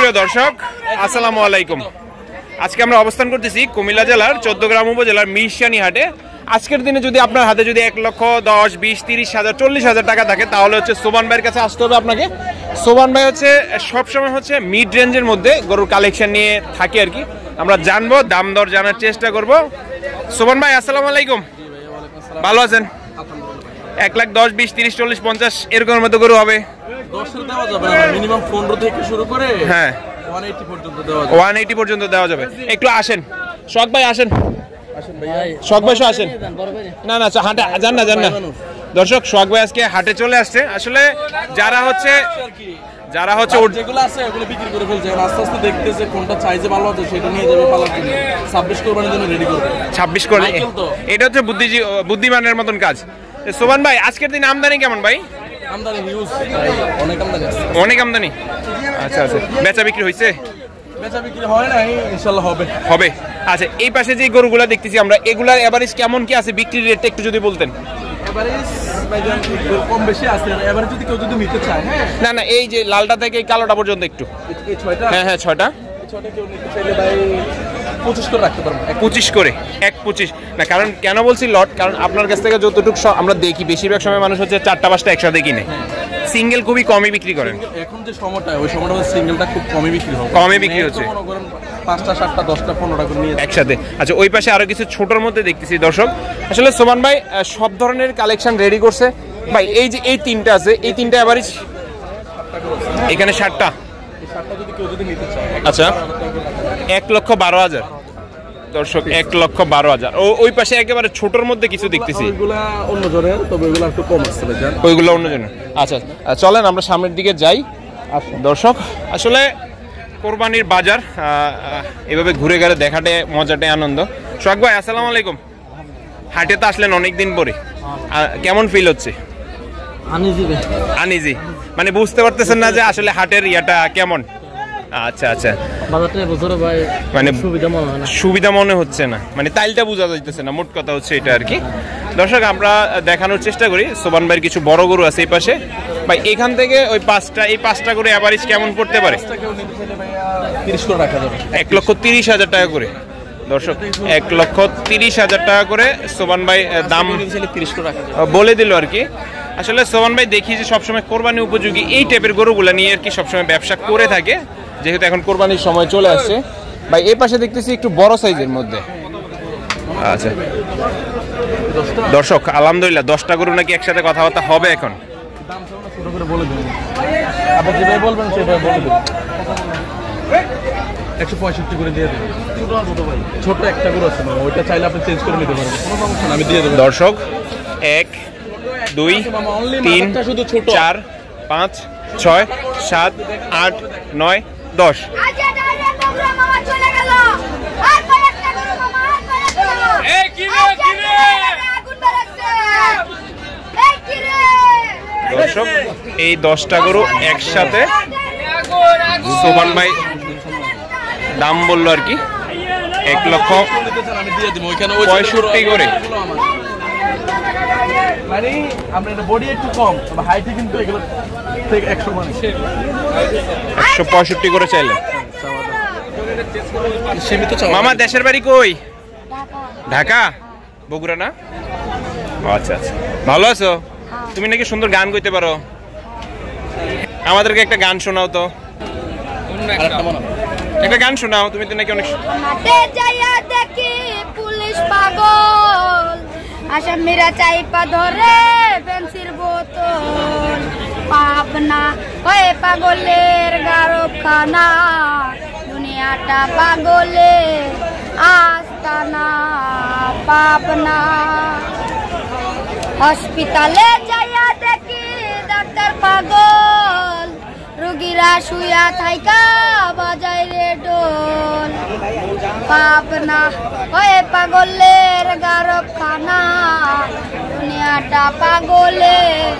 সুপ্রিয় দর্শক, আসসালামু আলাইকুম। আজকে আমরা অবস্থান করতেছি কুমিল্লা জেলার 14 গ্রাম উপজেলার মিরশানি হাটে। আজকের দিনে যদি আপনার হাতে যদি 1,10,000, 20,000, 30,000, 40,000 টাকা থাকে তাহলে হচ্ছে সোবান ভাইয়ের কাছে আসতে হবে আপনাকে। সোবান ভাই হচ্ছে সবসময় হচ্ছে মিড রেঞ্জের মধ্যে গরুর কালেকশন নিয়ে থাকে আর কি। আমরা জানবো, দাম দর জানার চেষ্টা করব। সোবান ভাই আসসালামু আলাইকুম, ভালো আছেন? 1,10,000, 20, 30, 40, 50 এরকমের মতো গরু হবে? 10 দেওয়া যাবে না, মিনিমাম 15 থেকে শুরু করে হ্যাঁ 180 পর্যন্ত দেওয়া যাবে। 180 পর্যন্ত দেওয়া যাবে। একটু আসেন শখ ভাই, আসেন শখ ভাই, আসেন। না না হাটে যান না দর্শক, শখ ভাই আজকে হাটে চলে আসছে। আসলে যারা হচ্ছে যেগুলো আছে ওগুলো বিক্রি করে ফেলছে, আস্তে আস্তে দেখতেছে কোনটা চাইছে ভালো আছে সেটা নিয়ে যাবে পালার জন্য। 26 কোরবানির জন্য রেডি করবে। 26 করে এটা হচ্ছে বুদ্ধিমানের মতন কাজ। সোবান ভাই আজকের দিন আমদানি কেমন ভাই? আমদানি হিউজ, অনেক আমদানি আছে। অনেক আমদানি, আচ্ছা আচ্ছা। বেচা বিক্রি হয়েছে? বেচা বিক্রি হয় নাই, ইনশাআল্লাহ হবে। আচ্ছা, এই পাশে যে গরুগুলা দেখতেছি আমরা, এগুলার এভারেজ কেমন কি আছে, বিক্রির রেটটা একটু যদি বলতেন। এভারেজ ভাইজান কম বেশি আছে, এভারেজ যদি নিতে চায়। হ্যাঁ না না, এই যে লালটা থেকে এই কালোটা পর্যন্ত একটু। এই 6টা? হ্যাঁ 6টা। 6টা কেউ নিতে চাইলে ভাই 25 করে রাখতে পারবো। 25 করে, 1.25 না। কারণ কেন বলছি লট, কারণ আপনার কাছ থেকে যতটুকু আমরা দেখি বেশিরভাগ সময় মানুষ হচ্ছে 4টা 5টা একসাথে কিনে, সিঙ্গেল খুবই কমই বিক্রি করেন। এখন যে সময়টা, ওই সময়টা সিঙ্গেলটা খুব কমই বিক্রি হয়, কমই বিক্রি হচ্ছে। 5টা 7টা 10টা 15টা করে নিয়ে একসাথে। আচ্ছা, ওই পাশে আরো কিছু ছোটর মধ্যে দেখতেছি দর্শক। আসলে সোমান ভাই সব ধরনের কালেকশন রেডি করছে ভাই। এই যে এই 3টা আছে, এই 3টা এভারেজ এখানে 7টা। যদি কেউ যদি নিতে চায়, আচ্ছা 1,12,000 দর্শক, 1,12,000। ওই পাশে একেবারে ছোটর মধ্যে কিছু দেখতেছি, ওইগুলা অন্য জনের, তবে ওইগুলা একটু কম আসছে ভাইজান, ওইগুলো অন্য জনের। আচ্ছা চলেন আমরা সামনের দিকে যাই। দর্শক আসলে কোরবানির বাজার এভাবে ঘুরে গেলে দেখাটে মজাটাই আনন্দ। সোহাগ ভাই আসসালামু আলাইকুম। হাটে তো আসলেন অনেকদিন পরে, কেমন ফিল হচ্ছে? আনইজি মানে বুঝতে পারতেছেন না যে আসলে হাটের ইয়াটা কেমন? আচ্ছা আচ্ছা, মানে সুবিধা মনে হচ্ছে না, মানে তাইলটা বোঝা যাইতেছে না, মোট কথা হচ্ছে এটা আর কি। দর্শক আমরা দেখানোর চেষ্টা করি। সোবান ভাইয়ের কিছু বড় গরু আছে এই পাশে ভাই, এখান থেকে ওই 5টা, এই 5টা করে এভারেজ কেমন পড়তে পারে? 1,30,000 টাকা করে দর্শক, 1,30,000 টাকা করে সোবান ভাই দাম বলে দিল আর কি। আসলে সোবান ভাই দেখি যে সবসময় কোরবানি উপযোগী এই টাইপের গরুগুলা নিয়ে আর কি সবসময় ব্যবসা করে থাকে, যেহেতু এখন কোরবানির সময় চলে আসছে। ভাই এই পাশে দেখতেছি একটু বড় সাইজের মধ্যে। আচ্ছা দর্শক আলহামদুলিল্লাহ 10টা গরু নাকি একসাথে কথাবার্তা হবে এখন। ছোট করে বলে দেবেন, আপনি যেভাবে বলবেন সেভাবে বলে দেবেন। 165 করে দিয়ে দেবেন। ছোট একটা গরু আছে, ওইটা চাইলে আপনি চেঞ্জ করে নিতে পারবেন, কোনো সমস্যা না, আমি দিয়ে দেবো। দর্শক 1, 2, 3, 4, 5, 6, 7, 8, 9, 10। দর্শক এই 10টা গরু একসাথে সোবান ভাই দাম বললো আর কি 1,65,000 করে। মানে আমরা এটা বডি একটু কম, তবে হাইটে কিন্তু এগুলো থেকে 165 করে চাইলেন। সীমিত মামা দেশের বাড়ি কই? ঢাকা, বগুড়া না? আচ্ছা আচ্ছা, ভালো আছো? তুমি নাকি সুন্দর গান গাইতে পারো, আমাদেরকে একটা গান শোনাও তো। একটা গান শোনাও, তুমি তো নাকি অনেক। দেখি পুলিশ পাগল, আসামিরা চাইপা ধরে পেন্সির বোতল, পাবনা হয়ে পাগলের গারখানা, দুনিয়াটা পাগলের আস্তানা, পাবনা। হসপিটালে যাইয়া দেখি ডাক্তার পাগল, রোগীরা শুয়া থাইকা বাজায় রে ডোল, পাবনা হয়ে পাগলের গারখানা, দুনিয়াটা পাগলের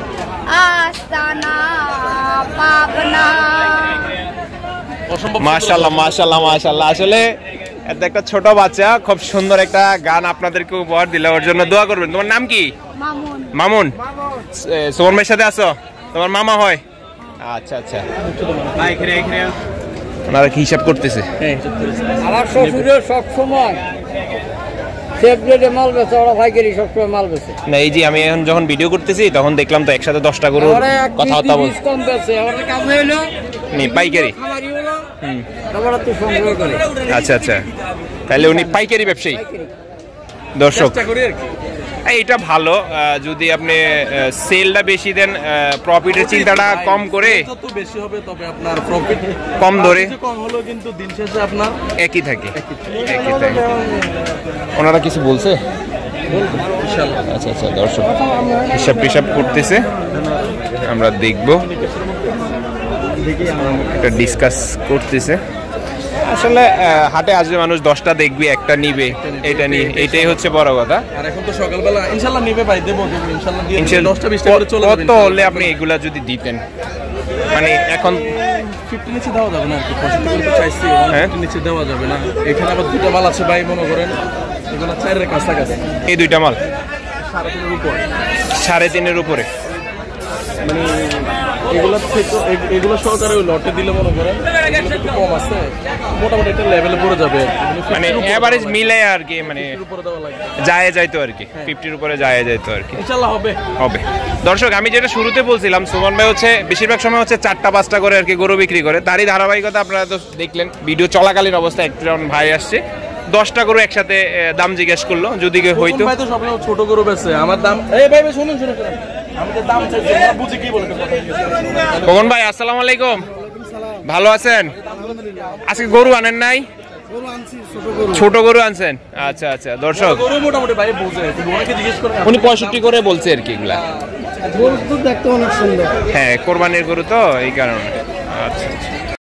আস্তানা, পাবনা। মাশাআল্লাহ মাশাআল্লাহ মাশাআল্লাহ। আসলে এটা একটা ছোট বাচ্চা খুব সুন্দর একটা গান আপনাদেরকে উপহার দিল, ওর জন্য দোয়া করবেন। তোমার নাম কি? মামুন। মামুন, সোমান ভাইয়ের সাথে আছো? তোমার মামা হয়? আচ্ছা আচ্ছা। ওনারা কি হিসাব করতেছে? আমার শ্বশুরের সবসময় সেফ রেটে মাল বেচে, ওরা পাইকারি সবসময় মাল বেচে না। এই যে আমি এখন যখন ভিডিও করতেছি তখন দেখলাম তো একসাথে 10টা গরু কথাবার্তা বলছে। কম বেচে, ওরা কাজ হইলো পাইকারি। খামারি হলো, তারপর তো সংগ্রহ করে। আচ্ছা আচ্ছা, তাহলে উনি পাইকারি ব্যবসায়ী। দর্শক এটা ভালো, যদি আপনি সেলটা বেশি দেন, প্রফিটের চিন্তাটা কম করে, যত বেশি হবে তবে আপনার প্রফিট কম ধরে কম হলো, কিন্তু দিন শেষে আপনার একই থাকে। ওনারা কিছু বলছে? আচ্ছা আচ্ছা, দর্শক হিসাব টিসাব করতেছে, আমরা দেখব, এটা ডিসকাস করতেছে। আসলে হাটে আসবে মানুষ, 10টা দেখবে, একটা নিবে, এটা নিয়ে এইটাই হচ্ছে বড় কথা। আর এখন তো সকালবেলা ইনশাআল্লাহ নিবে ভাই, দেব ইনশাআল্লাহ দিয়ে 10টা 20টা করে চলে যাবে। কত হলে আপনি এগুলা যদি দিতেন? মানে এখন 50 নিচে দেওয়া যাবে না আর কি, 65 করে চাইছি, 50 নিচে দেওয়া যাবে না। এখানে আবার দুটো মাল আছে ভাই, মনে করেন এগুলো 4 কাছাকাছি। এই দুইটা মাল 3.5 উপর, 3.5 উপরে, মানে এগুলো থেকে এগুলো সহকারে ওই লটে দিলে মনে করেন একটু কম আছে, মোটামুটি একটা লেভেলে পড়ে যাবে, মানে এভারেজ মিলে আর কি, মানে উপরে দেওয়া লাগবে, যায় যাইতো আর কি, 50-র উপরে যায় যাইতো আর কি। ইনশাআল্লাহ হবে। দর্শক আমি যেটা শুরুতে বলছিলাম, সুমন ভাই হচ্ছে বেশিরভাগ সময় হচ্ছে 4টা-5টা করে আর কি গরু বিক্রি করে, তারই ধারাবাহিকতা আপনারা তো দেখলেন। ভিডিও চলাকালীন অবস্থায় একজন ভাই আসছে, 10টা গরু একসাথে দাম জিজ্ঞেস করলো, যদি হইতো। ভাই তো সবসময় ছোট গরু বেচে, আমার দাম এই ভাই শুনুন শুনুন, আমি তো দাম চাইছি, না বুঝি কি বলে কথা। কমন ভাই আসসালামু আলাইকুম, ভালো আছেন? আজকে গরু আনেন নাই? ছোট গরু আনছেন? আচ্ছা আচ্ছা, দর্শক গরু মোটামুটি ভাই বুঝে, ওনাকে জিজ্ঞেস করে, উনি 65 করে বলছে আর কি এগুলা। গরু তো দেখতে অনেক সুন্দর, হ্যাঁ কোরবানির গরু তো, এই কারণে। আচ্ছা আচ্ছা,